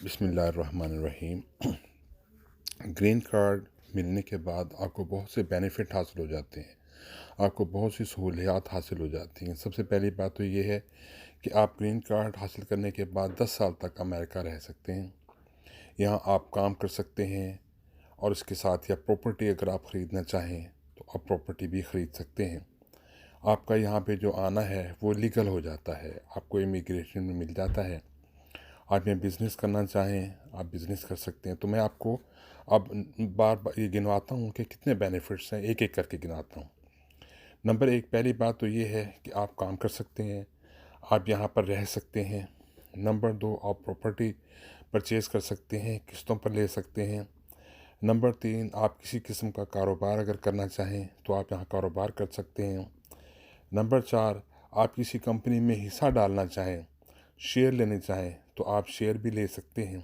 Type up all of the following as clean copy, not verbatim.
بسم اللہ الرحمن الرحیم۔ گرین کارڈ ملنے کے بعد آپ کو بہت سے بینیفٹ حاصل ہو جاتے ہیں، آپ کو بہت سی سہولیات حاصل ہو جاتی ہیں۔ سب سے پہلی بات تو یہ ہے کہ آپ گرین کارڈ حاصل کرنے کے بعد 10 سال تک امریکہ رہ سکتے ہیں، یہاں آپ کام کر سکتے ہیں، اور اس کے ساتھ یا پراپرٹی اگر آپ خریدنا چاہیں تو آپ پراپرٹی بھی خرید سکتے ہیں۔ آپ کا یہاں پہ جو آنا ہے وہ لیگل ہو جاتا ہے، آپ کو امیگریشن میں مل جاتا ہے۔ آپ میں بزنس کرنا چاہیں آپ بزنس کر سکتے ہیں۔ تو میں آپ کو اب بار بار یہ گنواتا ہوں کہ کتنے بینیفٹس ہیں، ایک ایک کر کے گنواتا ہوں۔ نمبر 1 پہلی بات تو یہ ہے کہ آپ کام کر سکتے ہیں، آپ یہاں پر رہ سکتے ہیں۔ نمبر 2 آپ پراپرٹی پرچیز کر سکتے ہیں، قسطوں پر لے سکتے ہیں۔ نمبر 3 آپ کسی قسم کا کاروبار اگر کرنا چاہیں تو آپ یہاں کاروبار کر سکتے ہیں۔ نمبر 4 آپ کسی کمپنی میں حصہ ڈالنا چاہیں، شیئر لینے چاہیں تو آپ شیئر بھی لے سکتے ہیں۔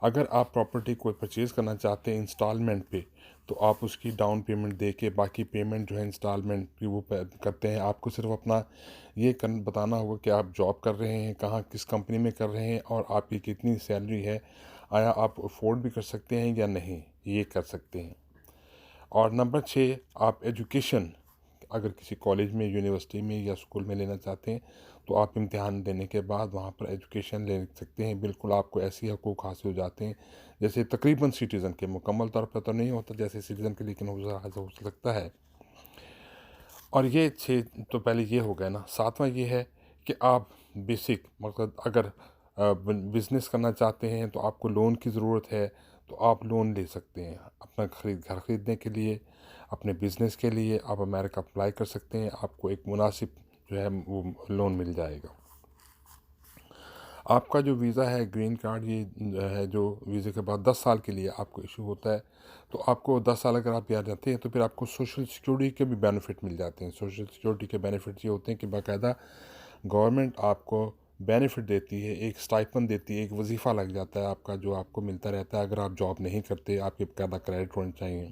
اگر آپ پراپرٹی کو پرچیز کرنا چاہتے ہیں انسٹالمنٹ پہ تو آپ اس کی ڈاؤن پیمنٹ دے کے باقی پیمنٹ جو ہے انسٹالمنٹ کی وہ کرتے ہیں۔ آپ کو صرف اپنا یہ بتانا ہوگا کہ آپ جاب کر رہے ہیں، کہاں کس کمپنی میں کر رہے ہیں، اور آپ کی کتنی سیلری ہے، آیا آپ افورڈ بھی کر سکتے ہیں یا نہیں، یہ کر سکتے ہیں۔ اور نمبر 6 آپ ایجوکیشن اگر کسی کالج میں، یونیورسٹی میں یا اسکول میں لینا چاہتے ہیں تو آپ امتحان دینے کے بعد وہاں پر ایجوکیشن لے سکتے ہیں۔ بالکل آپ کو ایسی حقوق حاصل ہو جاتے ہیں جیسے تقریباً سٹیزن کے، مکمل طور پر تو نہیں ہوتا جیسے سٹیزن کے، لیکن ہو سکتا ہے۔ اور یہ 6 تو پہلے یہ ہو گیا نا۔ 7واں یہ ہے کہ آپ بیسک مطلب اگر بزنس کرنا چاہتے ہیں تو آپ کو لون کی ضرورت ہے تو آپ لون لے سکتے ہیں اپنا گھر خریدنے کے لیے، اپنے بزنس کے لیے آپ امریکہ اپلائی کر سکتے ہیں، آپ کو ایک مناسب جو ہے وہ لون مل جائے گا۔ آپ کا جو ویزا ہے گرین کارڈ، یہ ہے جو ویزے کے بعد 10 سال کے لیے آپ کو ایشو ہوتا ہے، تو آپ کو 10 سال اگر آپ یہاں رہتے ہیں تو پھر آپ کو سوشل سیکورٹی کے بھی بینیفٹ مل جاتے ہیں۔ سوشل سیکورٹی کے بینیفٹ یہ ہوتے ہیں کہ باقاعدہ گورنمنٹ آپ کو بینیفٹ دیتی ہے، ایک سٹائپن دیتی ہے، ایک وظیفہ لگ جاتا ہے آپ کا جو آپ کو ملتا رہتا ہے اگر آپ جاب نہیں کرتے، آپ کے باقاعدہ کریڈٹ ہونے چاہیے۔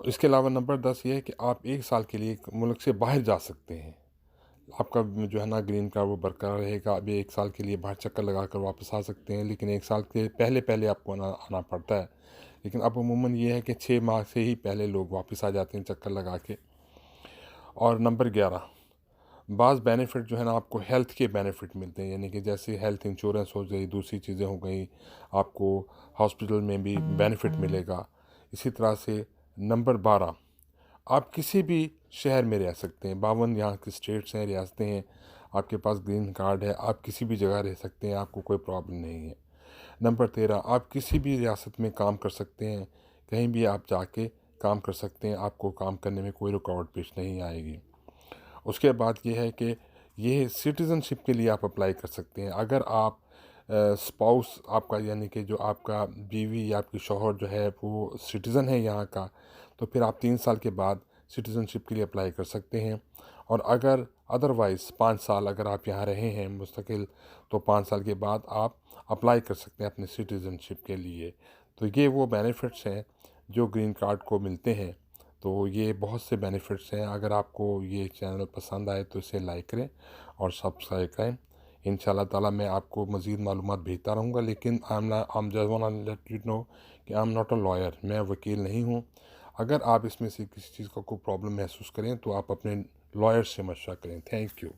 اس کے علاوہ نمبر 10 یہ ہے کہ آپ 1 سال کے لیے ملک سے باہر جا سکتے ہیں، آپ کا جو ہے نا گرین کارڈ وہ برقرار رہے گا۔ ابھی 1 سال کے لیے باہر چکر لگا کر واپس آ سکتے ہیں، لیکن 1 سال کے پہلے آپ کو آنا پڑتا ہے، لیکن اب عموماً یہ ہے کہ 6 ماہ سے ہی پہلے لوگ واپس آ جاتے ہیں چکر لگا کے۔ اور نمبر 11 بعض بینیفٹ جو ہے نا آپ کو ہیلتھ کے بینیفٹ ملتے ہیں، یعنی کہ جیسے ہیلتھ انشورنس ہو گئی، دوسری چیزیں ہو گئیں، آپ کو ہاسپٹل میں بھی بینیفٹ ملے گا۔ اسی طرح سے نمبر 12 آپ کسی بھی شہر میں رہ سکتے ہیں، 52 یہاں کے اسٹیٹس ہیں، ریاستیں ہیں، آپ کے پاس گرین کارڈ ہے، آپ کسی بھی جگہ رہ سکتے ہیں، آپ کو کوئی پرابلم نہیں ہے۔ نمبر 13 آپ کسی بھی ریاست میں کام کر سکتے ہیں، کہیں بھی آپ جا کے کام کر سکتے ہیں، آپ کو کام کرنے میں کوئی رکاوٹ پیش نہیں آئے گی۔ اس کے بعد یہ ہے کہ یہ سٹیزن شپ کے لیے آپ اپلائی کر سکتے ہیں۔ اگر آپ سپاؤس آپ کا یعنی کہ جو آپ کا بیوی یا آپ کی شوہر جو ہے وہ سٹیزن ہے یہاں کا، تو پھر آپ 3 سال کے بعد سٹیزن شپ کے لیے اپلائی کر سکتے ہیں۔ اور اگر ادروائز 5 سال اگر آپ یہاں رہے ہیں مستقل تو 5 سال کے بعد آپ اپلائی کر سکتے ہیں اپنے سٹیزن شپ کے لیے۔ تو یہ وہ بینیفٹس ہیں جو گرین کارڈ کو ملتے ہیں۔ تو یہ بہت سے بینیفٹس ہیں۔ اگر آپ کو یہ چینل پسند آئے تو اسے لائک کریں اور سبسکرائب کریں۔ انشاءاللہ تعالیٰ میں آپ کو مزید معلومات بھیجتا رہوں گا، لیکن just wanna let you know کہ I'm not a lawyer، میں وکیل نہیں ہوں۔ اگر آپ اس میں سے کسی چیز کا کوئی پرابلم محسوس کریں تو آپ اپنے لائر سے مشورہ کریں۔ Thank you.